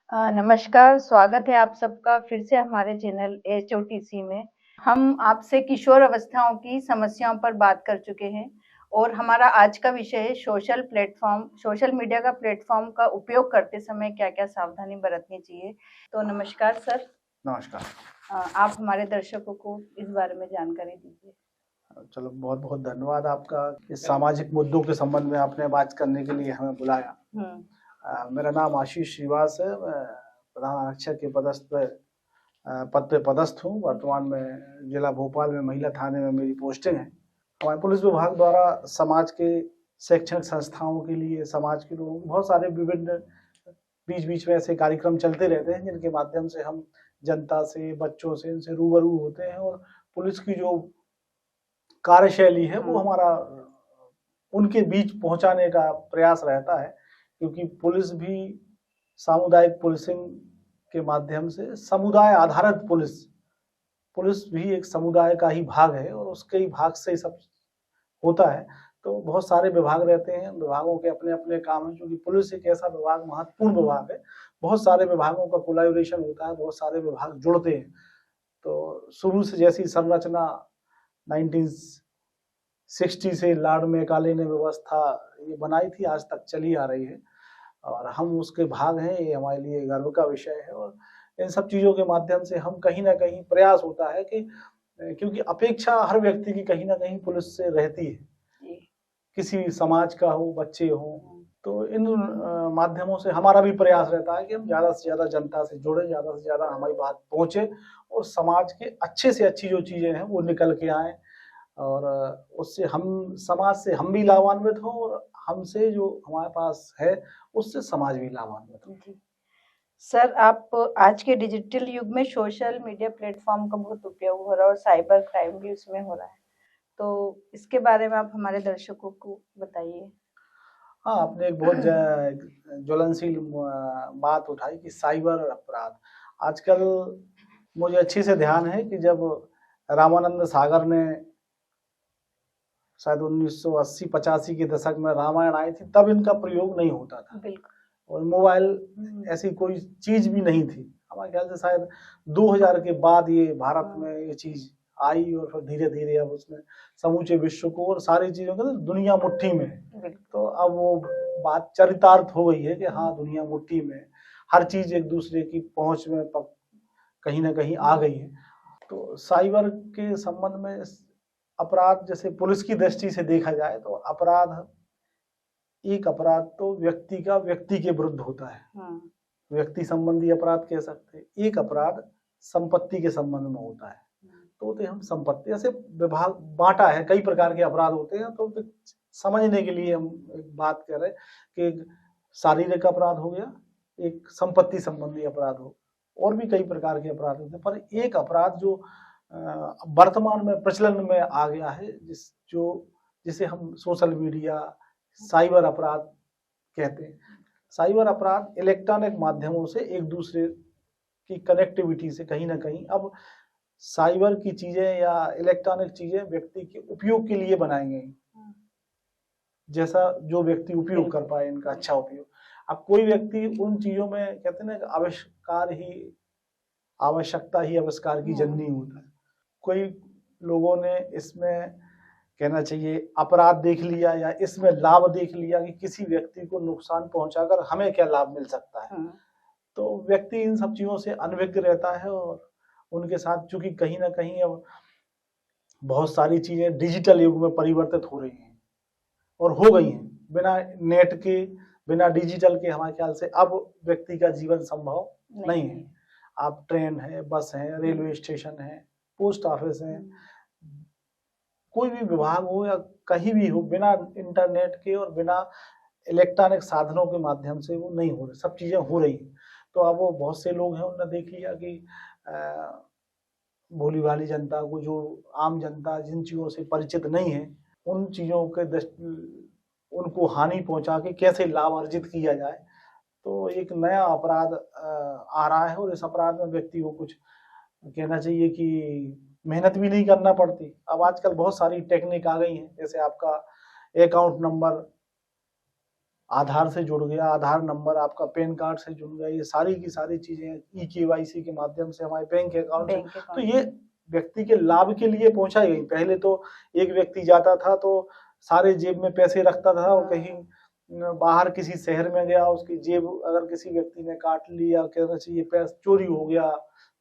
नमस्कार, स्वागत है आप सबका फिर से हमारे चैनल एचओटीसी में। हम आपसे किशोर अवस्थाओं की समस्याओं पर बात कर चुके हैं और हमारा आज का विषय है सोशल मीडिया का प्लेटफॉर्म का उपयोग करते समय क्या-क्या सावधानी बरतनी चाहिए। तो नमस्कार सर। नमस्कार। आप हमारे दर्शकों को इस बारे में जानकारी दीजिए। चलो, बहुत बहुत धन्यवाद आपका इस सामाजिक मुद्दों के संबंध में आपने बात करने के लिए हमें बुलाया। मेरा नाम आशीष श्रीवास है। मैं प्रधान आरक्षक के पद पे पदस्थ हूँ। वर्तमान में जिला भोपाल में महिला थाने में मेरी पोस्टिंग है। हमारे पुलिस विभाग द्वारा समाज के शैक्षणिक संस्थाओं के लिए, समाज के लोग बहुत सारे विभिन्न बीच बीच में ऐसे कार्यक्रम चलते रहते हैं जिनके माध्यम से हम जनता से, बच्चों से, इनसे रूबरू होते हैं और पुलिस की जो कार्यशैली है वो हमारा उनके बीच पहुंचाने का प्रयास रहता है, क्योंकि पुलिस भी सामुदायिक पुलिसिंग के माध्यम से समुदाय आधारित पुलिस भी एक समुदाय का ही भाग है और उसके ही भाग से ही सब होता है। तो बहुत सारे विभाग रहते हैं, विभागों के अपने अपने काम हैं, क्योंकि पुलिस एक ऐसा विभाग, महत्वपूर्ण विभाग है। बहुत सारे विभागों का कोलैबोरेशन होता है, बहुत सारे विभाग जुड़ते हैं। तो शुरू से जैसी संरचना 1960 से लॉर्ड मैकाले ने व्यवस्था ये बनाई थी, आज तक चली आ रही है और हम उसके भाग हैं। ये हमारे लिए गर्व का विषय है और इन सब चीज़ों के माध्यम से हम कहीं ना कहीं प्रयास होता है कि, क्योंकि अपेक्षा हर व्यक्ति की कहीं ना कहीं पुलिस से रहती है, किसी भी समाज का हो, बच्चे हो, तो इन माध्यमों से हमारा भी प्रयास रहता है कि हम ज़्यादा से ज़्यादा जनता से जुड़े, ज़्यादा से ज़्यादा हमारी बात पहुँचे और समाज के अच्छे से अच्छी जो चीज़ें हैं वो निकल के आएँ और उससे हम, समाज से हम भी लाभान्वित हों और हमसे जो हमारे पास है उससे समाज भी लाभान्वित हो। सर, आप आज के डिजिटल युग में सोशल मीडिया प्लेटफॉर्म का बहुत उपयोग हो रहा है और साइबर क्राइम भी उसमें हो रहा है, तो इसके बारे में आप हमारे दर्शकों को बताइए। हाँ, आपने एक बहुत ज्वलनशील बात उठाई कि साइबर अपराध। आजकल मुझे अच्छे से ध्यान है कि जब रामानंद सागर ने शायद 1980-85 के दशक में रामायण आई थी, तब इनका प्रयोग नहीं होता था। बिल्कुल। और मोबाइल ऐसी कोई चीज भी नहीं थी। हमारे ख्याल से शायद 2000 के बाद ये भारत में ये चीज आई और फिर धीरे धीरे अब उसने समूचे विश्व को और सारी चीजों को दुनिया मुट्ठी में है। तो अब वो बात चरितार्थ हो गई है कि हाँ, दुनिया मुट्ठी में, हर चीज एक दूसरे की पहुंच में कहीं ना कहीं आ गई है। तो साइबर के संबंध में अपराध, जैसे पुलिस की दृष्टि से देखा जाए तो एक अपराध तो व्यक्ति के विरुद्ध होता है। व्यक्ति संबंधी अपराध कह सकते हैं। एक अपराध संपत्ति के संबंध में होता है। तो हम संपत्ति ऐसे विभाग बांटा है, कई प्रकार के अपराध होते हैं। तो समझने के लिए हम एक बात कर रहे हैं कि एक शारीरिक अपराध हो गया, एक संपत्ति संबंधी अपराध हो, और भी कई प्रकार के अपराध होते हैं। पर एक अपराध जो वर्तमान में प्रचलन में आ गया है, जिसे हम सोशल मीडिया साइबर अपराध कहते हैं। साइबर अपराध इलेक्ट्रॉनिक माध्यमों से एक दूसरे की कनेक्टिविटी से कहीं ना कहीं अब साइबर की चीजें या इलेक्ट्रॉनिक चीजें व्यक्ति के उपयोग के लिए बनाई गई, जैसा जो व्यक्ति उपयोग कर पाए इनका अच्छा उपयोग। अब कोई व्यक्ति उन चीजों में, कहते हैं ना, आवश्यकता ही आविष्कार की जननी होता है। कोई लोगों ने इसमें, कहना चाहिए, अपराध देख लिया या इसमें लाभ देख लिया कि किसी व्यक्ति को नुकसान पहुंचाकर हमें क्या लाभ मिल सकता है। तो व्यक्ति इन सब चीजों से अनभिज्ञ रहता है और उनके साथ, चूंकि कहीं ना कहीं अब बहुत सारी चीजें डिजिटल युग में परिवर्तित हो रही हैं और हो गई हैं। बिना नेट के, बिना डिजिटल के हमारे ख्याल से अब व्यक्ति का जीवन संभव नहीं है। आप ट्रेन है, बस है, रेलवे स्टेशन है, पोस्ट ऑफिस है, कोई भी विभाग हो या कहीं भी हो, बिना इंटरनेट के और बिना इलेक्ट्रॉनिक साधनों के माध्यम से वो नहीं हो रही, सब चीजें हो रही हैं। तो अब वो बहुत से लोग हैं, उन्होंने देख लिया कि भोली भाली जनता को, जो आम जनता जिन चीजों से परिचित नहीं है, उन चीजों के उनको हानि पहुंचा के कैसे लाभ अर्जित किया जाए। तो एक नया अपराध आ रहा है और इस अपराध में व्यक्ति को कुछ, कहना चाहिए कि मेहनत भी नहीं करना पड़ती। अब आजकल बहुत सारी टेक्निक आ गई हैं, जैसे आपका अकाउंट नंबर आधार से जुड़ गया, आधार नंबर आपका पैन कार्ड से जुड़ गया, ये सारी की सारी चीजें ई-केवाईसी के माध्यम से हमारे बैंक अकाउंट से, तो ये व्यक्ति के लाभ के लिए पहुंचाई गई। पहले तो एक व्यक्ति जाता था तो सारे जेब में पैसे रखता था और कहीं बाहर किसी शहर में गया, उसकी जेब अगर किसी व्यक्ति ने काट लिया, कहना चाहिए पैसा चोरी हो गया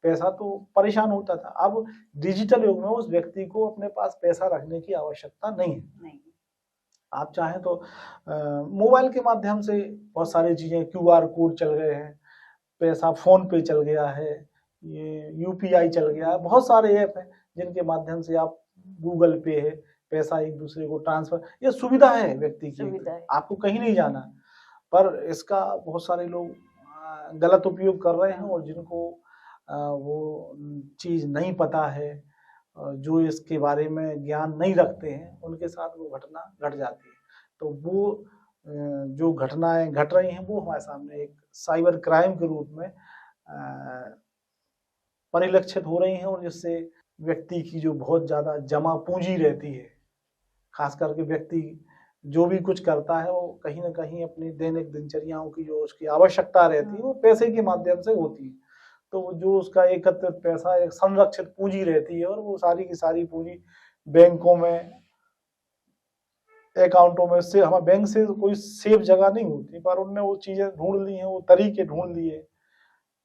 पैसा, तो परेशान होता था। अब डिजिटल युग में उस व्यक्ति को अपने पास पैसा रखने की आवश्यकता नहीं है। आप चाहें तो मोबाइल के माध्यम से बहुत सारी चीजें, क्यूआर कोड चल गए हैं, पैसा फोन पे चल गया है, ये यूपीआई चल गया है, बहुत सारे ऐप हैं जिनके माध्यम से आप, गूगल पे है, पैसा एक दूसरे को ट्रांसफर, ये सुविधा है व्यक्ति की, आपको कहीं नहीं जाना। पर इसका बहुत सारे लोग गलत उपयोग कर रहे हैं और जिनको वो चीज नहीं पता है, जो इसके बारे में ज्ञान नहीं रखते हैं, उनके साथ वो घटना घट जाती है। तो वो जो घटनाएं घट रही हैं वो हमारे सामने एक साइबर क्राइम के रूप में परिलक्षित हो रही हैं, और जिससे व्यक्ति की जो बहुत ज्यादा जमा पूंजी रहती है, खास करके व्यक्ति जो भी कुछ करता है वो कहीं ना कहीं अपनी दैनिक दिनचर्याओं की जो उसकी आवश्यकता रहती है वो पैसे के माध्यम से होती है। तो जो उसका एकत्रित पैसा एक संरक्षित पूंजी रहती है, और वो सारी की सारी पूंजी बैंकों में, अकाउंटों में से, हमारे बैंक से कोई सेफ जगह नहीं होती, पर उनने वो चीजें ढूंढ ली हैं, वो तरीके ढूंढ लिए,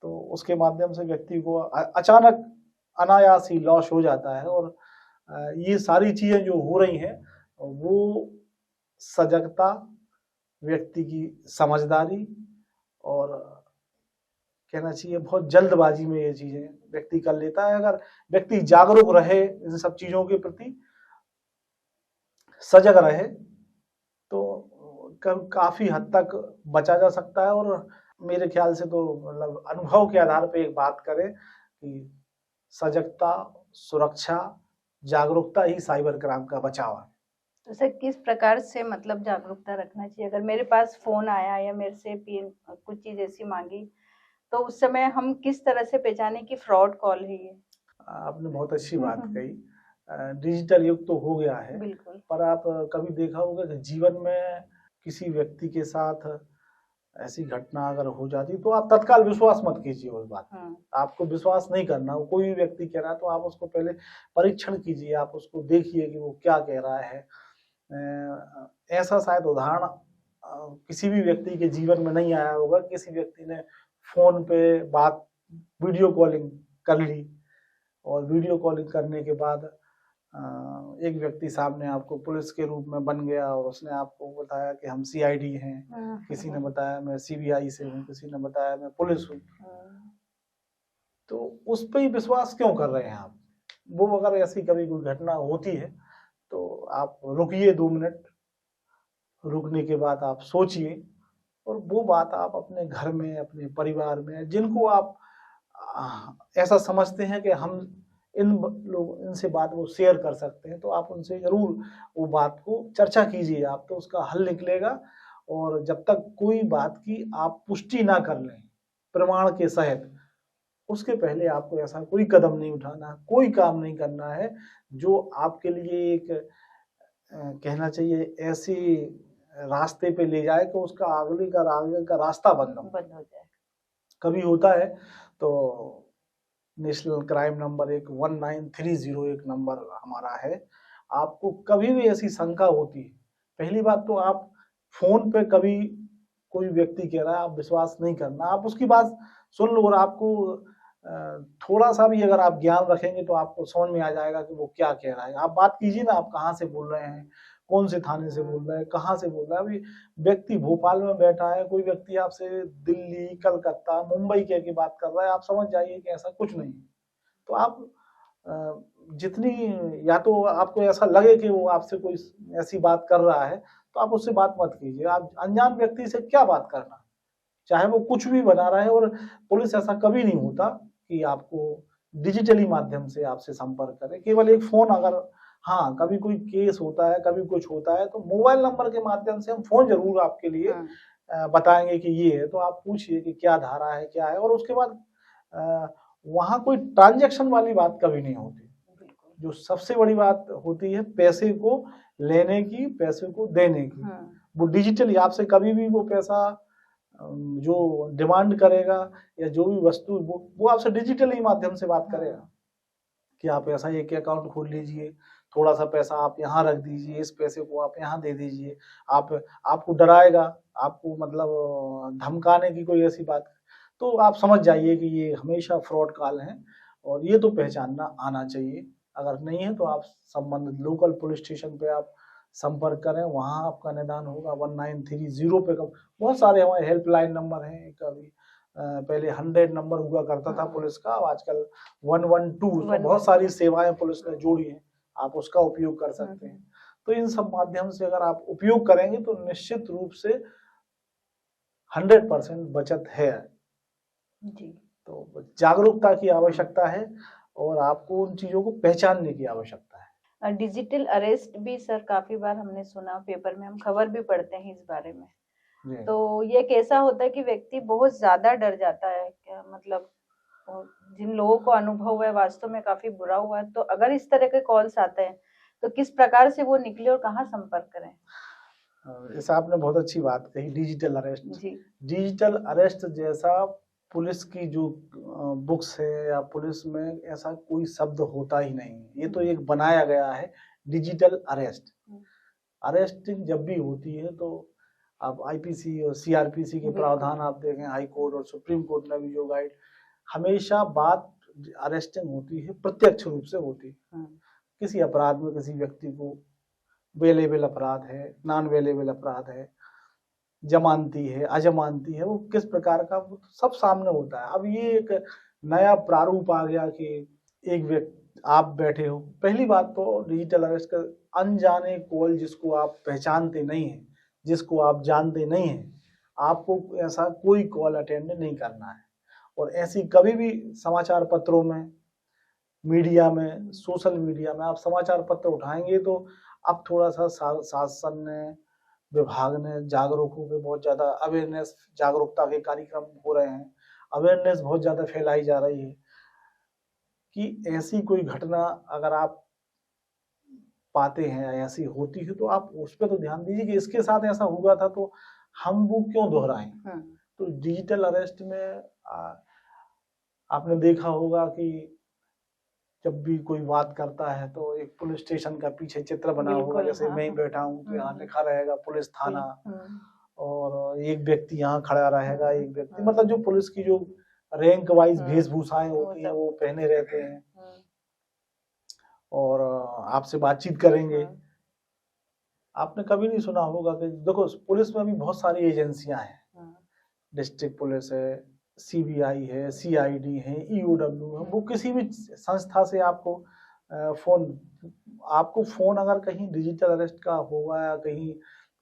तो उसके माध्यम से व्यक्ति को अचानक अनायास ही लॉस हो जाता है। और ये सारी चीजें जो हो रही हैं वो सजगता, व्यक्ति की समझदारी, और कहना चाहिए बहुत जल्दबाजी में ये चीजें व्यक्ति कर लेता है। अगर व्यक्ति जागरूक रहे, इन सब चीजों के प्रति सजग रहे, तो काफी हद तक बचा जा सकता है। और मेरे ख्याल से तो मतलब अनुभव के आधार पे एक बात करें कि सजगता, सुरक्षा, जागरूकता ही साइबर क्राइम का बचाव है। तो सर किस प्रकार से मतलब जागरूकता रखना चाहिए? अगर मेरे पास फोन आया या मेरे से पिन कुछ चीज ऐसी मांगी, तो उस समय हम किस तरह से पहचाने कि फ्रॉड कॉल है ये? आपने बहुत अच्छी बात कही। डिजिटल युग तो हो गया है, बिल्कुल, पर आप कभी देखा होगा कि जीवन में किसी व्यक्ति के साथ ऐसी घटना अगर हो जाती तो आप तत्काल विश्वास मत कीजिए उस बात पर। आपको विश्वास नहीं करना, कोई भी व्यक्ति कह रहा है तो आप उसको पहले परीक्षण कीजिए, आप उसको देखिए कि वो क्या कह रहा है। ऐसा शायद उदाहरण किसी भी व्यक्ति के जीवन में नहीं आया होगा, किसी व्यक्ति ने फोन पे बात, वीडियो कॉलिंग कर ली, और वीडियो कॉलिंग करने के बाद एक व्यक्ति सामने आपको पुलिस के रूप में बन गया, और उसने आपको बताया कि हम सीआईडी हैं, किसी ने बताया मैं सीबीआई से हूँ, किसी ने बताया मैं पुलिस हूँ। तो उस पर ही विश्वास क्यों कर रहे हैं आप? वो अगर ऐसी कभी कोई घटना होती है तो आप रुकिए, 2 मिनट रुकने के बाद आप सोचिए, और वो बात आप अपने घर में, अपने परिवार में, जिनको आप ऐसा समझते हैं कि हम इनसे बात वो शेयर कर सकते हैं, तो आप उनसे जरूर वो बात को चर्चा कीजिए, आप तो उसका हल निकलेगा। और जब तक कोई बात की आप पुष्टि ना कर लें प्रमाण के सहित, उसके पहले आपको ऐसा कोई कदम नहीं उठाना, कोई काम नहीं करना है जो आपके लिए एक कहना चाहिए ऐसी रास्ते पे ले जाए कि उसका आगे का रास्ता बंद हो जाए। कभी होता है तो नेशनल क्राइम नंबर 1930 एक नंबर हमारा है। आपको कभी भी ऐसी शंका होती है, पहली बात तो आप फोन पे कभी कोई व्यक्ति कह रहा है आप विश्वास नहीं करना, आप उसकी बात सुन लो, और आपको थोड़ा सा भी अगर आप ज्ञान रखेंगे तो आपको समझ में आ जाएगा कि वो क्या कह रहा है। आप बात कीजिए ना, आप कहाँ से बोल रहे हैं, कौन से थाने से बोल रहे हैं, कहाँ से बोल रहा है। अभी व्यक्ति भोपाल में बैठा है, कोई व्यक्ति आपसे दिल्ली, कलकत्ता, मुंबई की बात कर रहा है, आप समझ जाइए कि ऐसा कुछ नहीं। तो आप जितनी, या तो आपको ऐसा लगे कि वो आपसे कोई ऐसी बात कर रहा है तो आप उससे बात मत कीजिए। आप अनजान व्यक्ति से क्या बात करना, चाहे वो कुछ भी बना रहा है। और पुलिस ऐसा कभी नहीं होता कि आपको डिजिटली माध्यम से आपसे संपर्क करे, केवल एक फोन, अगर हाँ कभी कोई केस होता है, कभी कुछ होता है, तो मोबाइल नंबर के माध्यम से हम फोन जरूर आपके लिए बताएंगे कि ये है, तो आप पूछिए कि क्या धारा है, क्या है। और उसके बाद वहां कोई ट्रांजैक्शन वाली बात कभी नहीं होती। जो सबसे बड़ी बात होती है पैसे को लेने की, पैसे को देने की, वो डिजिटली आपसे कभी भी वो पैसा जो डिमांड करेगा या जो भी वस्तु वो आपसे डिजिटली माध्यम से बात करेगा कि आप ऐसा एक अकाउंट खोल लीजिए, थोड़ा सा पैसा आप यहाँ रख दीजिए, इस पैसे को आप यहाँ दे दीजिए। आपको डराएगा, आपको मतलब धमकाने की कोई ऐसी बात, तो आप समझ जाइए कि ये हमेशा फ्रॉड कॉल है और ये तो पहचानना आना चाहिए। अगर नहीं है तो आप संबंधित लोकल पुलिस स्टेशन पे आप संपर्क करें, वहाँ आपका निदान होगा। 1930 पे बहुत सारे हमारे हेल्पलाइन नंबर हैं। कभी पहले 100 नंबर हुआ करता था पुलिस का, आजकल 112 बहुत सारी सेवाएं पुलिस ने जोड़ी हैं, आप उसका उपयोग कर सकते हैं। तो इन सब माध्यम से अगर आप उपयोग करेंगे तो निश्चित रूप से 100% बचत है जी। तो जागरूकता की आवश्यकता है और आपको उन चीजों को पहचानने की आवश्यकता है। डिजिटल अरेस्ट भी सर काफी बार हमने सुना, पेपर में हम खबर भी पढ़ते हैं इस बारे में। तो ये कैसा होता है कि व्यक्ति बहुत ज्यादा डर जाता है, क्या मतलब जिन लोगों को अनुभव हुआ है वास्तव में काफी बुरा हुआ है, तो अगर इस तरह के कॉल्स आते हैं तो किस प्रकार से वो निकले और कहाँ संपर्क करें? ऐसा आपने बहुत अच्छी बात कही, डिजिटल अरेस्ट। डिजिटल अरेस्ट जैसा पुलिस की जो बुक्स है या पुलिस में ऐसा कोई शब्द होता ही नहीं, ये तो एक बनाया गया है डिजिटल अरेस्ट। अरेस्टिंग जब भी होती है तो आप आईपीसी और सीआरपीसी के प्रावधान आप देखें, हाई कोर्ट और सुप्रीम कोर्ट ने भी जो गाइड, हमेशा बात अरेस्टिंग होती है प्रत्यक्ष रूप से होती है। किसी अपराध में किसी व्यक्ति को वेलेबल अपराध है, नॉन वेलेबल अपराध है, जमानती है, अजमानती है, वो किस प्रकार का वो सब सामने होता है। अब ये एक नया प्रारूप आ गया कि एक व्यक्ति आप बैठे हो, पहली बात तो डिजिटल अरेस्ट का अनजाने कॉल जिसको आप पहचानते नहीं है, जिसको आप जानते नहीं है, आपको ऐसा कोई कॉल अटेंड नहीं करना है। और ऐसी कभी भी समाचार पत्रों में, मीडिया में, सोशल मीडिया में आप समाचार पत्र उठाएंगे तो अब थोड़ा सा शासन ने, विभाग ने जागरूक होकर बहुत ज्यादा अवेयरनेस, जागरूकता के कार्यक्रम हो रहे हैं, अवेयरनेस बहुत ज्यादा फैलाई जा रही है कि ऐसी कोई घटना अगर आप पाते हैं, ऐसी होती है तो आप उस पर तो ध्यान दीजिए कि इसके साथ ऐसा हुआ था तो हम वो क्यों दोहराएं। तो डिजिटल अरेस्ट में आपने देखा होगा कि जब भी कोई बात करता है तो एक पुलिस स्टेशन का पीछे चित्र बना होगा, जैसे मैं ही बैठा हूँ तो यहाँ लिखा रहेगा पुलिस थाना, और एक व्यक्ति यहाँ खड़ा रहेगा, एक व्यक्ति, मतलब जो पुलिस की जो रैंक वाइज वेशभूषाएं होती है वो पहने रहते हैं और आपसे बातचीत करेंगे। आपने कभी नहीं सुना होगा कि देखो पुलिस में भी बहुत सारी एजेंसियां हैं, डिस्ट्रिक्ट पुलिस है, सीबीआई है, सीआईडी है, ईओडब्ल्यू है, वो किसी भी संस्था से आपको फोन अगर कहीं डिजिटल अरेस्ट का होगा या कहीं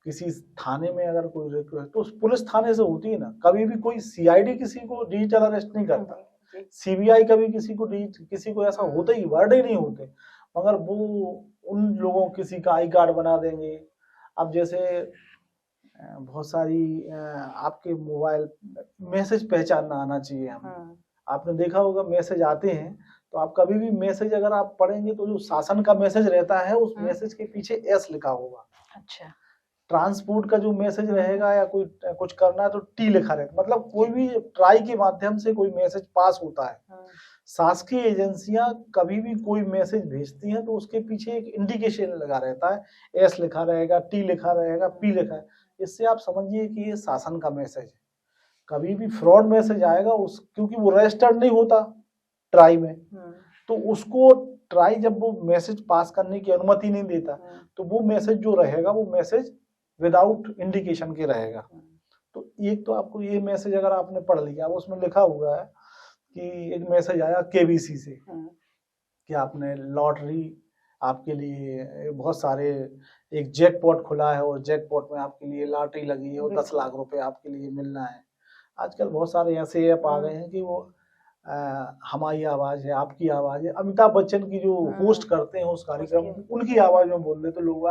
किसी थाने में अगर कोई रिक्वेस्ट तो पुलिस थाने से होती है ना। कभी भी कोई सीआईडी किसी को डिजिटल अरेस्ट नहीं करता, सीबीआई कभी किसी को ऐसा होता ही, वर्ड ही नहीं होते, मगर वो उन लोगों किसी का आई कार्ड बना देंगे। अब जैसे बहुत सारी आपके मोबाइल मैसेज पहचानना आना चाहिए हमें। आपने देखा होगा मैसेज आते हैं तो आप कभी भी मैसेज अगर आप पढ़ेंगे तो जो शासन का मैसेज रहता है उस मैसेज के पीछे एस लिखा होगा। अच्छा। ट्रांसपोर्ट का जो मैसेज रहेगा या कोई कुछ करना है तो टी लिखा रहता, मतलब कोई भी ट्राई के माध्यम से कोई मैसेज पास होता है। शासकीय एजेंसियां कभी भी कोई मैसेज भेजती हैं तो उसके पीछे एक इंडिकेशन लगा रहता है, एस लिखा रहेगा, टी लिखा रहेगा, पी लिखा है। इससे आप समझिए कि ये शासन का मैसेज है। कभी भी फ्रॉड मैसेज आएगा क्योंकि वो रजिस्टर्ड नहीं होता ट्राई में, तो उसको ट्राई जब वो मैसेज पास करने की अनुमति नहीं देता तो वो मैसेज जो रहेगा वो मैसेज विदाउट इंडिकेशन के रहेगा। तो एक तो आपको ये मैसेज अगर आपने पढ़ लिया, अब उसमें लिखा हुआ है कि एक मैसेज आया केबीसी से कि आपने लॉटरी, आपके लिए बहुत सारे एक जैकपॉट खुला है और जैकपॉट में आपके लिए लॉटरी लगी है और 10 लाख रुपए आपके लिए मिलना है। आजकल बहुत सारे ऐसे ऐप आ गए हैं कि वो हमारी आवाज है, आपकी आवाज है, अमिताभ बच्चन की जो होस्ट करते हैं उस कार्यक्रम उनकी आवाज में बोल रहे तो लोग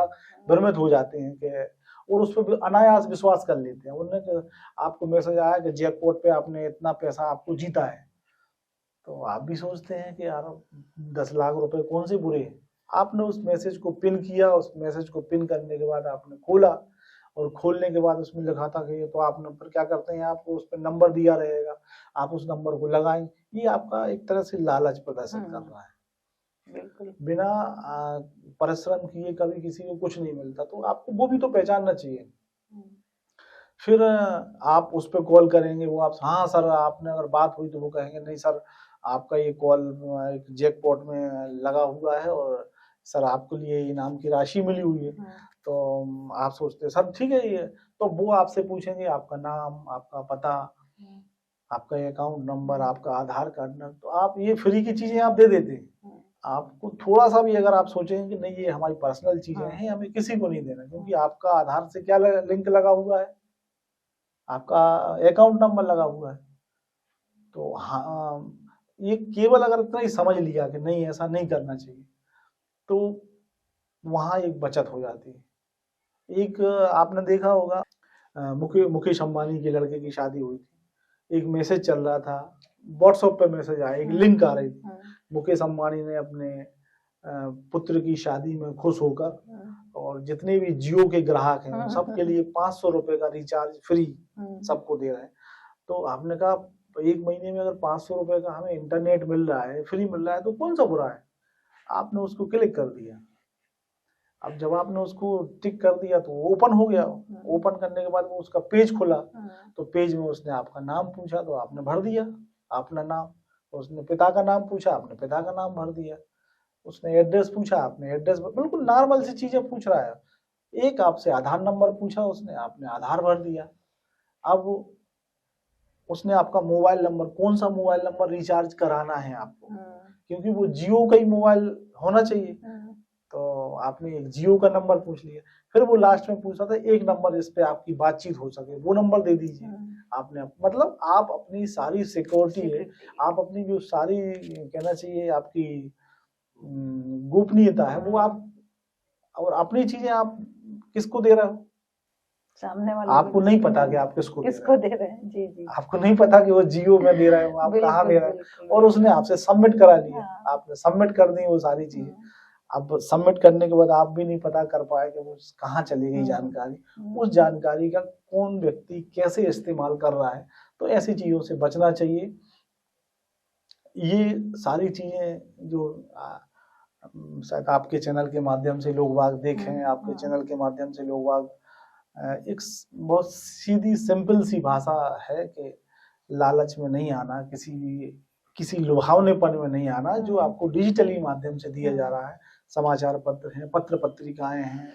भ्रमित हो जाते हैं कि, और उस पर अनायास विश्वास कर लेते हैं। उन्होंने आपको मैसेज आया कि जैकपॉट पे आपने इतना पैसा आपको जीता है, तो आप भी सोचते हैं कि यार 10 लाख रुपए कौन से बुरे हैं। आपने उस मैसेज को पिन किया, उस मैसेज को पिन करने के बाद आपने खोला और खोलने के बाद उसमें लिखा था कि ये तो आपने, फिर क्या करते हैं आपको उस पर नंबर दिया रहेगा, आप उस नंबर को लगाएं। ये आपका एक तरह से लालच प्रदर्शित कर रहा है। बिल्कुल। बिना परिश्रम किए कभी किसी को कुछ नहीं मिलता, तो आपको वो भी तो पहचानना चाहिए। फिर आप उस पर कॉल करेंगे, वो आप हाँ सर आपने अगर बात हुई तो वो कहेंगे नहीं सर आपका ये कॉल एक जैकपॉट में लगा हुआ है और सर आपके लिए इनाम की राशि मिली हुई है। तो आप सोचते हैं सर ठीक है ये, तो वो आपसे पूछेंगे आपका नाम, आपका पता, आपका अकाउंट नंबर, आपका आधार कार्ड नंबर, तो आप ये फ्री की चीजें आप दे देते हैं। आपको थोड़ा सा भी अगर आप सोचेंगे कि नहीं ये हमारी पर्सनल चीजें हैं, हमें किसी को नहीं देना, क्योंकि आपका आधार से क्या लिंक लगा हुआ है, आपका अकाउंट नंबर लगा हुआ है। तो हाँ, ये केवल अगर इतना ही समझ लिया कि नहीं ऐसा नहीं करना चाहिए, तो वहां एक बचत हो जाती है। एक आपने देखा होगा मुकेश अंबानी के लड़के की शादी हुई थी, एक मैसेज चल रहा था, व्हाट्सएप पे मैसेज आया, एक लिंक आ रही थी, मुकेश अंबानी ने अपने पुत्र की शादी में खुश होकर और जितने भी जियो के ग्राहक हैं सबके लिए 500 रुपए का रिचार्ज फ्री सबको दे रहे हैं। तो आपने कहा एक महीने में अगर 500 रुपए का हमें इंटरनेट मिल रहा है, फ्री मिल रहा है, तो कौन सा बुरा है। आपने उसको क्लिक कर दिया। अब जब आपने उसको टिक कर दिया तो ओपन हो गया। ओपन करने के बाद वो उसका पेज खुला, तो पेज में उसने आपका नाम पूछा तो आपने भर दिया अपना नाम, उसने पिता का नाम पूछा, आपने पिता का नाम भर दिया, उसने एड्रेस पूछा, आपने एड्रेस, बिल्कुल नॉर्मल सी चीजें पूछ रहा है। एक आपसे आधार नंबर पूछा उसने, आपने आधार भर दिया। अब उसने आपका मोबाइल नंबर, कौन सा मोबाइल नंबर रिचार्ज कराना है आपको, क्योंकि वो जियो का ही मोबाइल होना चाहिए, तो आपने एक जियो का नंबर पूछ लिया। फिर वो लास्ट में पूछा था एक नंबर इस पे आपकी बातचीत हो सके, वो नंबर दे दीजिए। आपने मतलब आप अपनी सारी सिक्योरिटी है, आप अपनी जो सारी कहना चाहिए आपकी गोपनीयता है वो आप, और अपनी चीजें आप किसको दे रहे हो, सामने वाले आपको नहीं पता कि आप किसको दे रहे हैं। जी जी, आपको नहीं पता कि वो जियो में दे रहे हो, आप कहाँ दे रहे हो, और उसने आपसे सबमिट करा लिया। आपने सबमिट कर दी वो सारी चीजें। अब सबमिट करने के बाद आप भी नहीं पता कर पाए कि वो कहाँ चली गई जानकारी, उस जानकारी का कौन व्यक्ति कैसे इस्तेमाल कर रहा है। तो ऐसी चीजों से बचना चाहिए। ये सारी चीजें जो शायद आपके चैनल के माध्यम से लोग बाग देखें, आपके चैनल के माध्यम से लोग बाग एक बहुत सीधी सिंपल सी भाषा है कि लालच में नहीं आना, किसी लुभावनेपन में नहीं आना, जो आपको डिजिटली माध्यम से दिया जा रहा है। समाचार पत्र हैं, पत्र पत्रिकाएं हैं,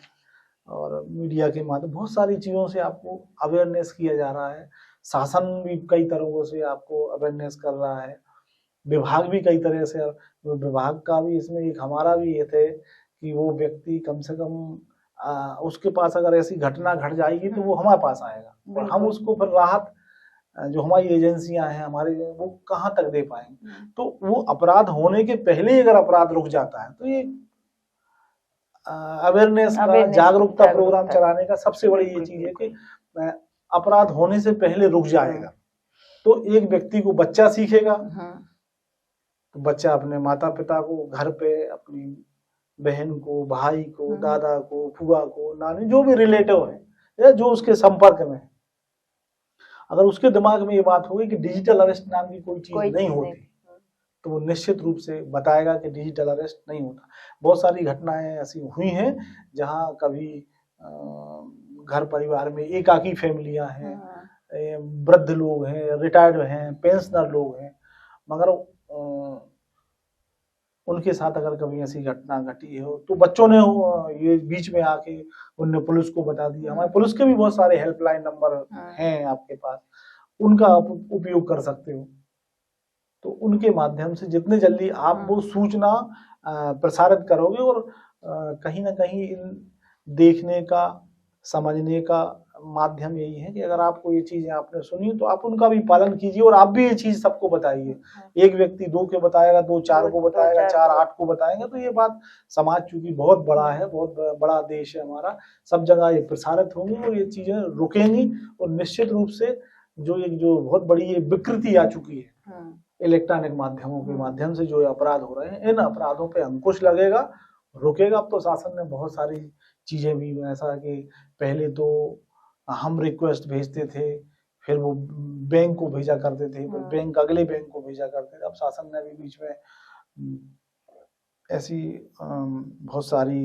और मीडिया के माध्यम बहुत सारी चीजों से आपको अवेयरनेस किया जा रहा है। शासन भी कई तरीकों से आपको अवेयरनेस कर रहा है, विभाग भी कई तरह से, विभाग का भी इसमें एक हमारा भी ये थे कि वो व्यक्ति कम से कम उसके पास अगर ऐसी घटना घट जाएगी तो वो हमारे पास आएगा और हम उसको फिर राहत जो हमारी एजेंसियां हैं हमारे, वो कहाँ तक दे पाएंगे। तो वो अपराध होने के पहले अगर अपराध रुक जाता है तो ये अवेयरनेस का, जागरूकता प्रोग्राम चलाने का सबसे बड़ी ये चीज है कि अपराध होने से पहले रुक जाएगा। तो एक व्यक्ति को बच्चा सीखेगा, तो बच्चा अपने माता पिता को, घर पे अपनी बहन को, भाई को, दादा को, फुआ को, नानी, जो भी रिलेटिव है या जो उसके संपर्क में, अगर उसके दिमाग में ये बात होगी कि डिजिटल अरेस्ट नाम की कोई चीज नहीं होती, तो वो निश्चित रूप से बताएगा कि डिजिटल अरेस्ट नहीं होता। बहुत सारी घटनाएं ऐसी हुई हैं जहां कभी घर परिवार में एकाकी फैमिलियां हैं, वृद्ध लोग हैं, रिटायर्ड हैं, पेंशनर लोग हैं, मगर उनके साथ अगर कभी ऐसी घटना घटी हो तो बच्चों ने ये बीच में आके उनने पुलिस को बता दिया। हमारे पुलिस के भी बहुत सारे हेल्पलाइन नंबर हैं आपके पास, उनका आप उपयोग कर सकते हो। तो उनके माध्यम से जितने जल्दी आप वो सूचना प्रसारित करोगे, और कहीं ना कहीं इन देखने का, समझने का माध्यम यही है कि अगर आपको ये चीजें आपने सुनी तो आप उनका भी पालन कीजिए और आप भी ये चीज सबको बताइए। एक व्यक्ति 2 के बताएगा, 2 4 को बताएगा, 4 8 को बताएंगे, तो ये बात समाज चूंकि बहुत बड़ा है, बहुत बड़ा देश है हमारा, सब जगह ये प्रसारित होंगी और ये चीजें रुकेंगी। और निश्चित रूप से जो बहुत बड़ी ये विकृति आ चुकी है इलेक्ट्रॉनिक माध्यमों के माध्यम से, जो अपराध हो रहे हैं, इन अपराधों पे अंकुश लगेगा, रुकेगा। अब तो शासन ने बहुत सारी चीजें भी, ऐसा कि पहले तो हम रिक्वेस्ट भेजते थे, फिर वो बैंक को भेजा करते थे, फिर बैंक अगले बैंक को भेजा करते थे। अब शासन ने भी बीच में ऐसी बहुत सारी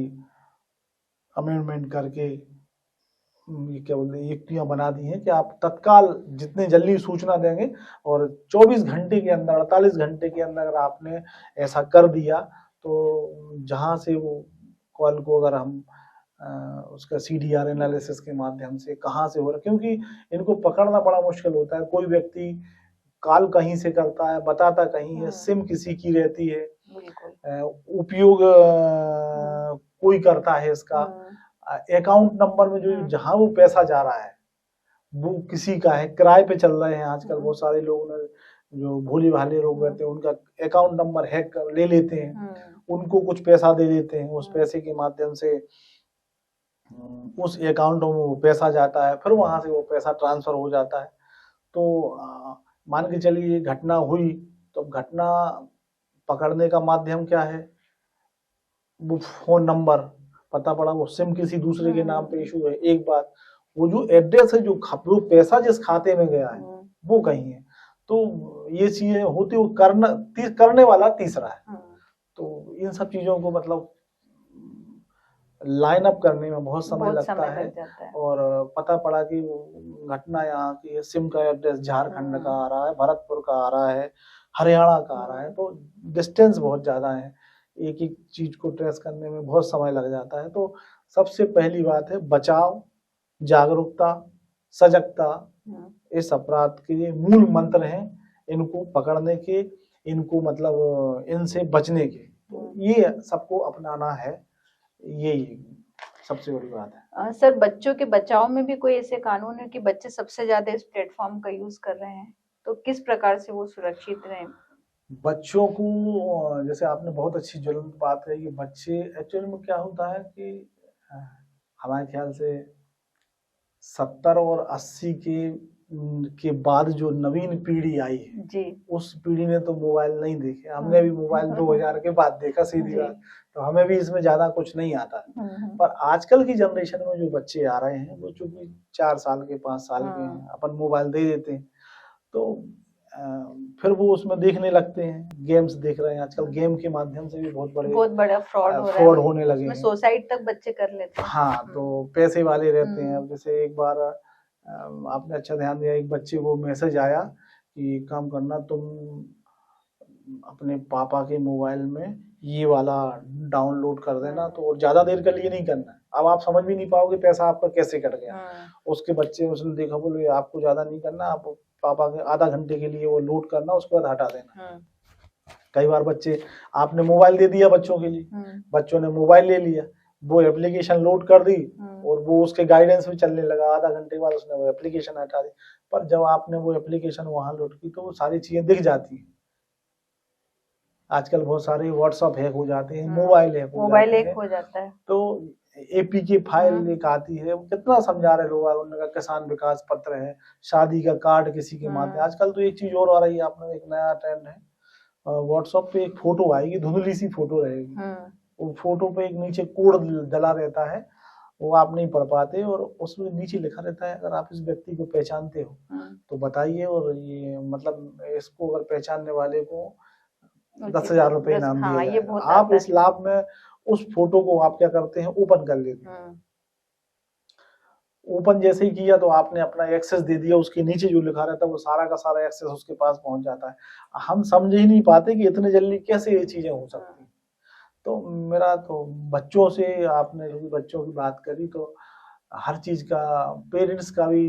अमेंडमेंट करके ये क्या बोलते हैं, युक्तियां बना दी हैं कि आप तत्काल जितने जल्दी सूचना देंगे और 24 घंटे के अंदर, 48 घंटे के अंदर अगर आपने ऐसा कर दिया तो जहां से वो कॉल को अगर हम उसका CDR एनालिसिस के माध्यम से कहाँ से हो रहा है, क्योंकि इनको पकड़ना बड़ा मुश्किल होता है। कोई व्यक्ति कॉल कहीं से करता है, बताता कहीं है, सिम किसी की रहती है, उपयोग कोई करता है इसका, अकाउंट नंबर में जो जहां वो पैसा जा रहा है वो किसी का है, किराए पे चल रहे हैं आजकल बहुत सारे लोग जो भोले भाले लोग रहते हैं उनका अकाउंट नंबर हैक कर ले लेते हैं, उनको कुछ पैसा दे देते हैं, उस पैसे के माध्यम से उस अकाउंट में वो पैसा जाता है, फिर वहां से वो पैसा ट्रांसफर हो जाता है। तो मान के चलिए ये घटना हुई, तो घटना पकड़ने का माध्यम क्या है, वो फोन नंबर पता पड़ा, वो सिम किसी दूसरे के नाम पे इशू है, एक बात, वो जो एड्रेस है, जो पैसा जिस खाते में गया है वो कहीं है। तो ये चीजें होती हुई करने वाला तीसरा है। तो इन सब चीजों को मतलब लाइन अप करने में बहुत समय लगता है। और पता पड़ा कि घटना यहाँ की है, सिम का एड्रेस झारखंड का आ रहा है, भरतपुर का आ रहा है, हरियाणा का आ रहा है, तो डिस्टेंस बहुत ज्यादा है, एक एक चीज को ट्रेस करने में बहुत समय लग जाता है। तो सबसे पहली बात है बचाव, जागरूकता, सजगता, इस अपराध के ये मूल मंत्र हैं, इनको पकड़ने के, इनको मतलब इनसे बचने के, तो ये सबको अपनाना है, यही सबसे बड़ी बात है। सर, बच्चों के बचाव में भी कोई ऐसे कानून है कि बच्चे सबसे ज्यादा इस प्लेटफॉर्म का यूज कर रहे हैं, तो किस प्रकार से वो सुरक्षित रहें? बच्चों को जैसे आपने बहुत अच्छी ज्वलंत बात है कि बच्चे एक्चुअली में क्या होता है कि हमारे ख्याल से 70 और 80 के बाद जो नवीन पीढ़ी आई है जी, उस पीढ़ी ने तो मोबाइल नहीं देखे, हमने भी मोबाइल 2000 के बाद देखा सीधी बात, तो हमें भी इसमें ज्यादा कुछ नहीं आता। पर आजकल की जनरेशन में जो बच्चे आ रहे हैं वो चूंकि 4 साल के 5 साल के हैं, अपन मोबाइल दे देते हैं, तो फिर वो उसमें देखने लगते हैं, गेम्स देख रहे हैं, आजकल गेम के माध्यम से भी बहुत बड़ा फ्रॉड होने लगे हैं, सुसाइड तक बच्चे कर लेते हैं। हाँ, तो पैसे वाले रहते हैं। अब जैसे एक बार आपने अच्छा ध्यान दिया, एक बच्चे को मैसेज आया कि काम करना, तुम अपने पापा के मोबाइल में ये वाला डाउनलोड कर देना, तो ज्यादा देर के लिए नहीं करना है। अब आप समझ भी नहीं पाओगे पैसा आपका कैसे कट गया। उसके बच्चे उसने देखा, बोले आपको ज्यादा नहीं करना, आप पापा के आधा घंटे के लिए वो लोड करना, उसके बाद हटा देना। कई बार बच्चे, आपने मोबाइल दे दिया बच्चों के लिए, बच्चों ने मोबाइल ले लिया, वो एप्लीकेशन लोड कर दी और वो उसके गाइडेंस में चलने लगा, आधा घंटे बाद उसने वो एप्लीकेशन हटा दी। पर जब आपने वो एप्लीकेशन वहां लोड की तो वो सारी चीजें दिख जाती है। आजकल बहुत सारे व्हाट्सएप हैक हो जाते हैं, मोबाइल हैक हो जाता है, तो APK फाइल एक आती है, वो कितना समझा रहे लोग, उन्होंने कहा किसान विकास पत्र है, शादी का कार्ड किसी के माध्यम। आजकल तो एक चीज और आ रही है, आपने एक नया ट्रेंड है, व्हाट्सएप पे एक फोटो आएगी, धुंधली सी फोटो रहेगी, वो फोटो पे एक नीचे कोड डला रहता है, वो आप नहीं पढ़ पाते, और उसमें नीचे लिखा रहता है अगर आप इस व्यक्ति को पहचानते हो तो बताइए, और ये मतलब इसको अगर पहचानने वाले को 10,000 रुपए इनाम दिया जाएगा। आप इस लाभ में उस फोटो को आप क्या करते हैं, ओपन कर लेते हैं। ओपन जैसे ही किया तो आपने अपना एक्सेस दे दिया, उसके नीचे जो लिखा रहता है वो सारा का सारा एक्सेस उसके पास पहुंच जाता है। हम समझ ही नहीं पाते कि इतने जल्दी कैसे ये चीजें हो सकती हैं। तो मेरा तो बच्चों से, आपने जो बच्चों की बात करी, तो हर चीज का पेरेंट्स का भी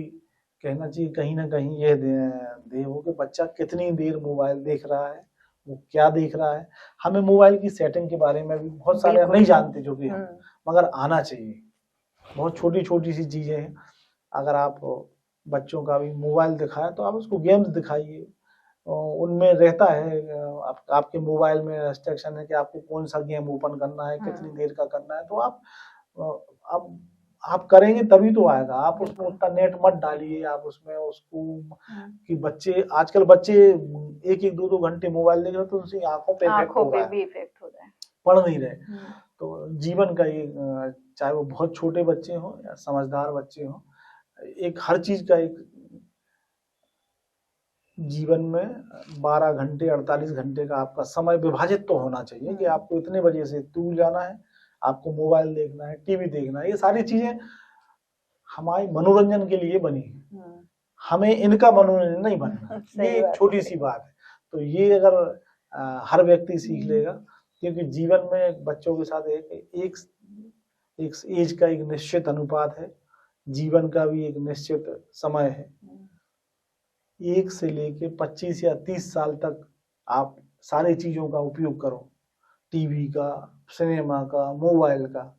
कहना चाहिए कहीं ना कहीं ये दे हो कि बच्चा कितनी देर मोबाइल देख रहा है, वो क्या देख रहा है। हमें मोबाइल की सेटिंग के बारे में भी बहुत सारे नहीं जानते, जो कि हम, मगर आना चाहिए। बहुत छोटी छोटी सी चीजें हैं, अगर आप बच्चों का भी मोबाइल दिखाएं तो आप उसको गेम्स दिखाइए, उनमें रहता है आपके मोबाइल में रेस्ट्रिक्शन है कि आपको कौन सा गेम ओपन करना है, कितनी देर का करना है, तो आप करेंगे तभी तो आएगा। आप उसमें उतना नेट मत डालिए, आप उसमें उसको कि बच्चे, आजकल बच्चे 1-1, 2-2 घंटे मोबाइल देख रहे हैं, तो उनकी आंखों पे भी इफेक्ट हो रहा है, पढ़ नहीं रहे। तो जीवन का ये, चाहे वो बहुत छोटे बच्चे हों या समझदार बच्चे हों, एक हर चीज का एक जीवन में 12 घंटे 48 घंटे का आपका समय विभाजित तो होना चाहिए कि आपको इतने बजे से स्कूल जाना है, आपको मोबाइल देखना है, टीवी देखना है। ये सारी चीजें हमारे मनोरंजन के लिए बनी है, हमें इनका मनोरंजन नहीं बनना। ये एक छोटी सी बात है। तो ये अगर हर व्यक्ति सीख लेगा, क्योंकि जीवन में बच्चों के साथ एक एज का एक निश्चित अनुपात है, जीवन का भी एक निश्चित समय है। 1 से लेके 25 या 30 साल तक आप सारी चीजों का उपयोग करो, टीवी का, सिनेमा का, मोबाइल का।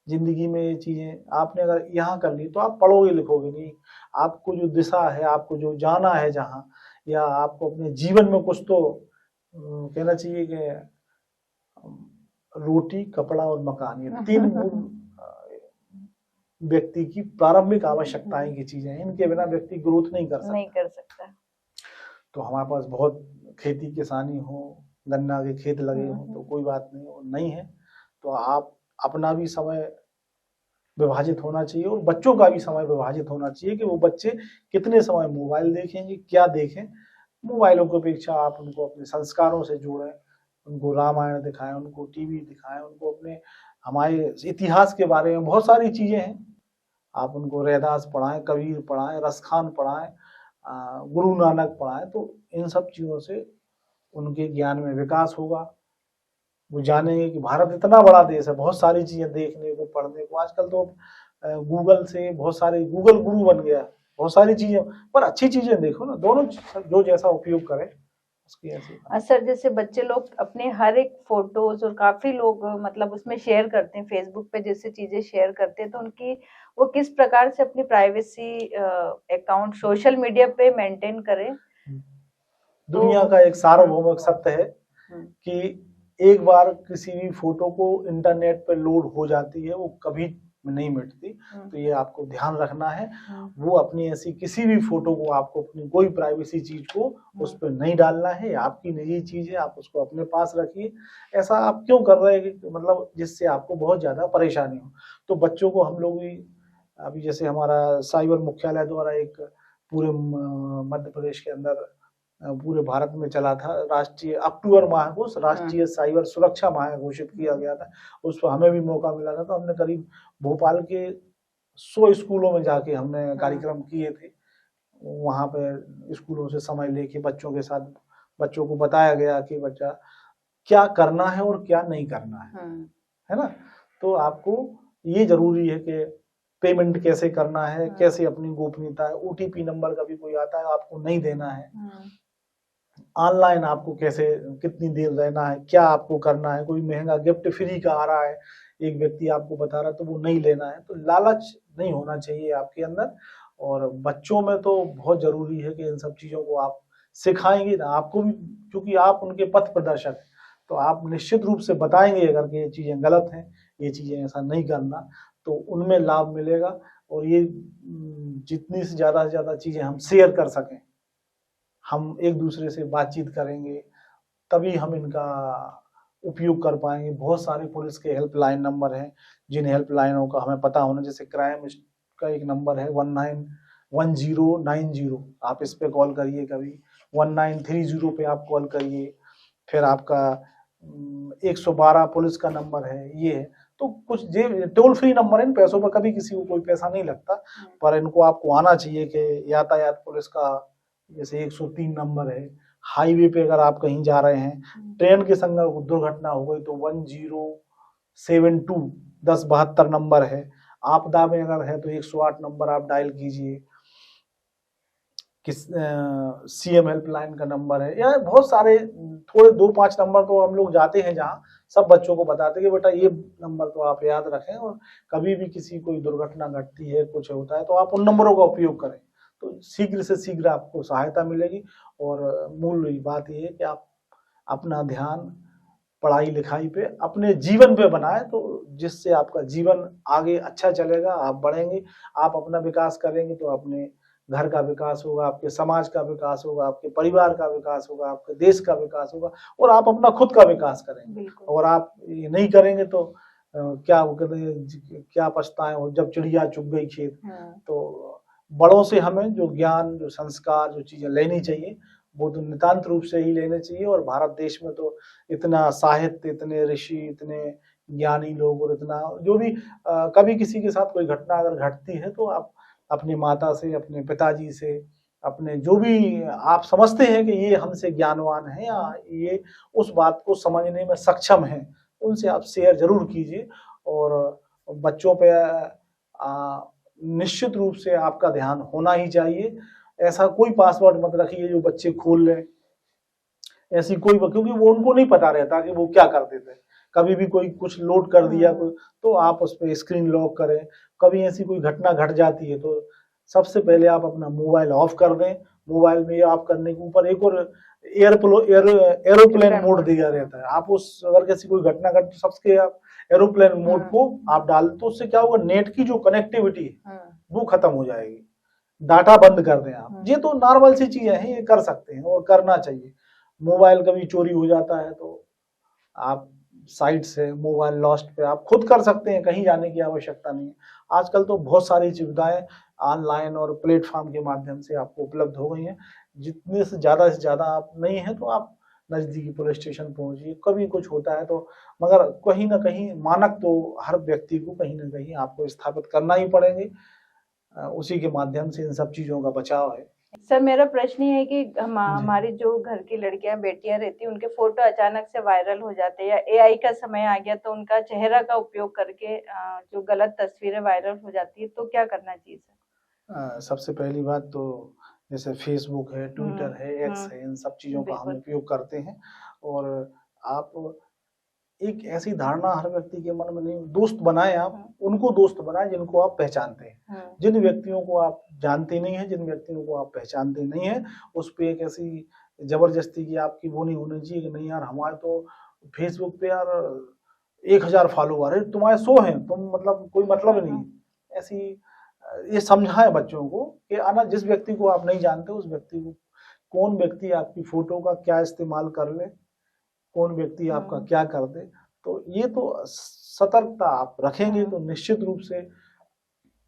जिंदगी में ये चीजें आपने अगर यहाँ कर ली तो आप पढ़ोगे लिखोगे नहीं। आपको जो दिशा है, आपको जो जाना है जहाँ, या आपको अपने जीवन में कुछ तो कहना चाहिए कि रोटी, कपड़ा और मकान, ये 3 मूल व्यक्ति की प्रारंभिक आवश्यकताएं की चीजें हैं। इनके बिना व्यक्ति ग्रोथ नहीं कर सकता। तो हमारे पास बहुत खेती किसानी हो, गन्ना के खेत लगे हो तो कोई बात नहीं, और नहीं है तो आप अपना भी समय विभाजित होना चाहिए और बच्चों का भी समय विभाजित होना चाहिए कि वो बच्चे कितने समय मोबाइल देखेंगे, क्या देखें। मोबाइलों की अपेक्षा आप उनको अपने संस्कारों से जोड़ें, उनको रामायण दिखाएं, उनको टीवी दिखाएं, उनको अपने हमारे इतिहास के बारे में बहुत सारी चीजें हैं, आप उनको रैदास पढ़ाएं, कबीर पढ़ाएं, रसखान पढ़ाएं, गुरु नानक पढ़ाएं। तो इन सब चीजों से उनके ज्ञान में विकास होगा। वो जानेंगे कि भारत इतना बड़ा देश है, बहुत सारी चीजें देखने को, पढ़ने को। आजकल तो गूगल से बहुत सारे, गूगल गुरु बन गया, बहुत सारी चीजें, पर अच्छी चीजें देखो ना, दोनों जो जैसा उपयोग करें उसकी ऐसी। सर, जैसे बच्चे लोग अपने हर एक फोटोज और काफी लोग मतलब उसमें शेयर करते हैं, फेसबुक पे जैसे चीजें शेयर करते हैं, तो उनकी वो किस प्रकार से अपनी प्राइवेसी अकाउंट सोशल मीडिया पे मेंटेन करें? दुनिया का एक सार्वभौमिक सत्य है कि एक बार किसी भी फोटो को इंटरनेट पे लोड हो जाती है, वो कभी नहीं मिटती। तो ये आपको ध्यान रखना है। वो अपनी ऐसी किसी भी फोटो को, आपको अपनी कोई प्राइवेसी चीज को उस पर नहीं डालना है। आपकी निजी चीज है, आप उसको अपने पास रखिए। ऐसा आप क्यों कर रहे हैं कि मतलब जिससे आपको बहुत ज्यादा परेशानी हो। तो बच्चों को हम लोग भी अभी, जैसे हमारा साइबर मुख्यालय द्वारा एक पूरे मध्य प्रदेश के अंदर, पूरे भारत में चला था, राष्ट्रीय अक्टूबर माह को राष्ट्रीय साइबर सुरक्षा माह घोषित किया गया था। उस पर हमें भी मौका मिला था। तो हमने करीब भोपाल के 100 स्कूलों में जाके हमने कार्यक्रम किए थे। वहां पे स्कूलों से समय लेके बच्चों के साथ बच्चों को बताया गया कि बच्चा क्या करना है और क्या नहीं करना है ना। तो आपको ये जरूरी है कि पेमेंट कैसे करना है, कैसे अपनी गोपनीयता है, OTP नंबर कभी कोई आता है आपको नहीं देना है। ऑनलाइन आपको कैसे कितनी देर रहना है, क्या आपको करना है। कोई महंगा गिफ्ट फ्री का आ रहा है, एक व्यक्ति आपको बता रहा है, तो वो नहीं लेना है। तो लालच नहीं होना चाहिए आपके अंदर। और बच्चों में तो बहुत जरूरी है कि इन सब चीजों को आप सिखाएंगे ना, आपको भी, क्योंकि आप उनके पथ प्रदर्शक हैं, तो आप निश्चित रूप से बताएंगे अगर कि ये चीजें गलत हैं, ये चीजें ऐसा नहीं करना, तो उनमें लाभ मिलेगा। और ये जितनी से ज्यादा चीजें हम शेयर कर सकें, हम एक दूसरे से बातचीत करेंगे, तभी हम इनका उपयोग कर पाएंगे। बहुत सारे पुलिस के हेल्पलाइन नंबर हैं, जिन हेल्पलाइनों का हमें पता होना, जैसे क्राइम का एक नंबर है 191090, आप इस पे कॉल करिए। कभी 1930 पे आप कॉल करिए। फिर आपका 112 पुलिस का नंबर है, ये है। तो कुछ टोल फ्री नंबर है, इन पैसों पर कभी किसी को कोई पैसा नहीं लगता, पर इनको आपको आना चाहिए कि यातायात पुलिस का जैसे 103 नंबर है। हाईवे पे अगर आप कहीं जा रहे हैं, ट्रेन के संग दुर्घटना हो गई तो 1072 1072 नंबर है। आपदा में अगर है तो 108 नंबर आप डायल कीजिए। CM हेल्पलाइन का नंबर है, या बहुत सारे थोड़े 2-5 नंबर तो हम लोग जाते हैं जहाँ सब बच्चों को बताते हैं कि बेटा ये नंबर तो आप याद रखें, और कभी भी किसी कोई दुर्घटना घटती है, कुछ होता है, तो आप उन नंबरों का उपयोग करें, तो शीघ्र से शीघ्र आपको सहायता मिलेगी। और मूल बात ये है कि आप अपना ध्यान पढ़ाई लिखाई पे, अपने जीवन पे बनाए, तो जिससे आपका जीवन आगे अच्छा चलेगा, आप बढ़ेंगे, आप अपना विकास करेंगे तो अपने घर का विकास होगा, आपके समाज का विकास होगा, आपके परिवार का विकास होगा, आपके देश का विकास होगा, और आप अपना खुद का विकास करेंगे। और आप ये नहीं करेंगे तो क्या वो कहते हैं, क्या पछताएं जब चिड़िया चुग गई खेत। तो बड़ों से हमें जो ज्ञान, जो संस्कार, जो चीजें लेनी चाहिए वो तो नितांत रूप से ही लेने चाहिए। और भारत देश में तो इतना साहित्य, इतने ऋषि, इतने ज्ञानी लोग, और इतना जो भी कभी किसी के साथ कोई घटना अगर घटती है तो आप अपनी माता से, अपने पिताजी से, अपने जो भी आप समझते हैं कि ये हमसे ज्ञानवान है या ये उस बात को समझने में सक्षम है, उनसे आप शेयर जरूर कीजिए। और बच्चों पे निश्चित रूप से आपका ध्यान होना ही चाहिए। ऐसा कोई पासवर्ड मत रखिए जो बच्चे खोल लें, ऐसी कोई, क्योंकि वो उनको नहीं पता रहता कि वो क्या कर देते हैं। कभी भी कोई कुछ लोड कर दिया तो आप उस पर स्क्रीन लॉक करें। कभी ऐसी कोई घटना घट जाती है तो सबसे पहले आप अपना मोबाइल ऑफ कर दें। मोबाइल में ऑफ करने के ऊपर एक और एरोप्लेन मोड दिया रहता है। आप उस अगर किसी कोई घटना घट तो सबसे आप एरोप्लेन मोड को आप डाल, तो उससे क्या होगा, नेट की जो कनेक्टिविटी है वो खत्म हो जाएगी, डाटा बंद कर दें आप। ये तो नॉर्मल सी चीजें हैं, ये कर सकते हैं और करना चाहिए। मोबाइल कभी चोरी हो जाता है तो आप साइट से मोबाइल लॉस्ट पे आप खुद कर सकते हैं, कहीं जाने की आवश्यकता नहीं है। आजकल तो बहुत सारी सुविधाएं ऑनलाइन और प्लेटफॉर्म के माध्यम से आपको उपलब्ध हो गई हैं। जितने से ज्यादा आप नहीं है तो आप नजदीकी पुलिस स्टेशन पहुंचिए, कभी कुछ होता है तो। मगर कहीं ना कहीं मानक तो हर व्यक्ति को कहीं ना कहीं आपको स्थापित करना ही पड़ेंगे, उसी के माध्यम से इन सब चीजों का बचाव है। सर, मेरा प्रश्न ये है कि हमारी जो घर की लड़कियां, बेटियां रहती हैं, उनके फोटो अचानक से वायरल हो जाते हैं, या एआई का समय आ गया तो उनका चेहरा का उपयोग करके जो गलत तस्वीरें वायरल हो जाती है, तो क्या करना चाहिए सर? सबसे पहली बात तो जैसे फेसबुक है, ट्विटर है, एक्स है, इन सब चीजों का हम उपयोग करते हैं। और आप एक ऐसी धारणा हर व्यक्ति के मन में नहीं, दोस्त बनाए आप, उनको दोस्त बनाए जिनको आप पहचानते हैं। जिन व्यक्तियों को आप जानते नहीं है, जिन व्यक्तियों को आप पहचानते नहीं है, उस पे एक ऐसी जबरदस्ती की आपकी वो नहीं होनी चाहिए कि नहीं यार हमारे तो फेसबुक पे यार 1000 फॉलोवर है, तुम्हारे 100 हैं, तुम मतलब कोई मतलब नहीं है। ऐसी ये समझाए बच्चों को कि आना, जिस व्यक्ति को आप नहीं जानते उस व्यक्ति को, कौन व्यक्ति आपकी फोटो का क्या इस्तेमाल कर ले, कौन व्यक्ति आपका क्या कर दे, तो ये तो सतर्कता आप रखेंगे तो निश्चित रूप से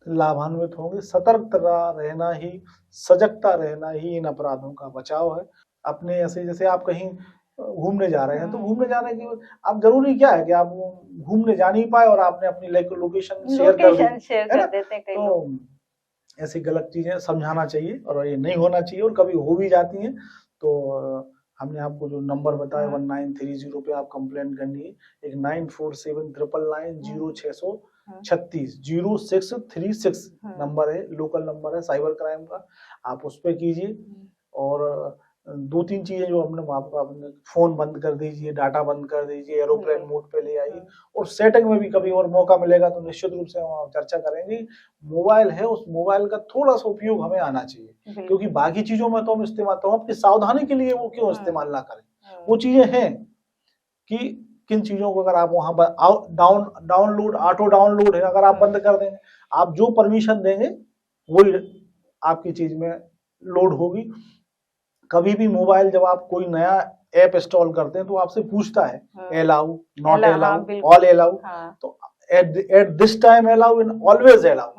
लाभान्वित होंगे। सतर्कता रहना ही, सजगता रहना ही इन अपराधों का बचाव है। अपने ऐसे जैसे आप कहीं घूमने जा रहे हैं तो घूमने जाने की आप जरूरी क्या है कि आप घूमने जा नहीं पाए और आपने अपनी लोकेशन शेयर कर दी, तो ऐसी गलत चीजें समझाना चाहिए और ये नहीं होना चाहिए। और कभी हो भी जाती हैं तो हमने आपको जो नंबर बताया 1930 पे आप कंप्लेंट करनी है। एक 9479990636 0636 नंबर है, लोकल नंबर है साइबर क्राइम का, आप उस पे कीजिए। और 2-3 चीजें जो हमने आपको, आपने फोन बंद कर दीजिए, डाटा बंद कर दीजिए, एरोप्लेन मोड पे ले आइए। और सेटिंग में भी कभी और मौका मिलेगा तो निश्चित रूप से हम चर्चा करेंगे। मोबाइल है, उस मोबाइल का थोड़ा सा उपयोग हमें आना चाहिए, क्योंकि बाकी चीजों में तो हम इस्तेमाल, तो हम अपनी सावधानी के लिए वो क्यों इस्तेमाल ना करें। वो चीजें हैं कि किन चीजों को अगर आप वहां डाउनलोड, ऑटो डाउनलोड है, अगर आप बंद कर देंगे, आप जो परमिशन देंगे वही आपकी चीज में लोड होगी। कभी भी मोबाइल जब आप कोई नया ऐप इंस्टॉल करते हैं तो आपसे पूछता है allow, not allow, all allow, तो at this time allow and always allow.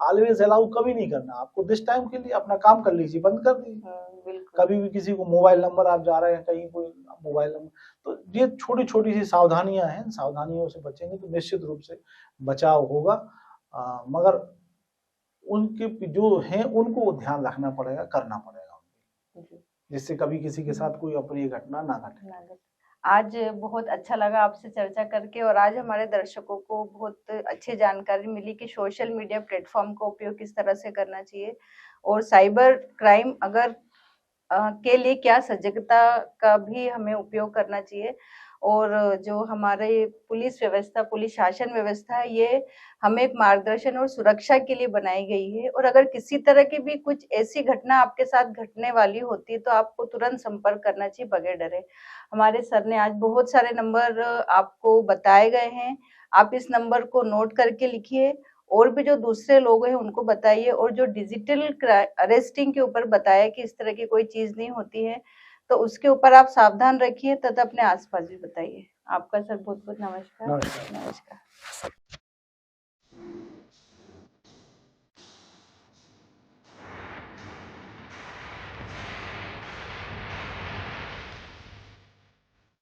Always allow कभी नहीं करना, आपको दिस टाइम के लिए अपना काम कर लीजिए, बंद कर दीजिए। कभी भी किसी को मोबाइल नंबर, आप जा रहे हैं कहीं, कोई मोबाइल नंबर, तो ये छोटी छोटी सी सावधानियां हैं, सावधानियों से बचेंगे तो निश्चित रूप से बचाव होगा। मगर उनके जो हैं उनको ध्यान रखना पड़ेगा, करना पड़ेगा, जिससे कभी किसी के साथ कोई अप्रिय घटना ना घटे। आज बहुत अच्छा लगा आपसे चर्चा करके, और आज हमारे दर्शकों को बहुत अच्छी जानकारी मिली कि सोशल मीडिया प्लेटफॉर्म का उपयोग किस तरह से करना चाहिए, और साइबर क्राइम अगर के लिए क्या सजगता का भी हमें उपयोग करना चाहिए। और जो हमारे पुलिस व्यवस्था, पुलिस शासन व्यवस्था है, ये हमें एक मार्गदर्शन और सुरक्षा के लिए बनाई गई है। और अगर किसी तरह की भी कुछ ऐसी घटना आपके साथ घटने वाली होती है तो आपको तुरंत संपर्क करना चाहिए बगैर डरे। हमारे सर ने आज बहुत सारे नंबर आपको बताए गए हैं, आप इस नंबर को नोट करके लिखिए, और भी जो दूसरे लोग हैं उनको बताइए। और जो डिजिटल अरेस्टिंग के ऊपर बताया कि इस तरह की कोई चीज नहीं होती है, तो उसके ऊपर आप सावधान रखिए तथा अपने आसपास भी बताइए। आपका सर बहुत बहुत नमस्कार। नमस्कार। नमस्कार।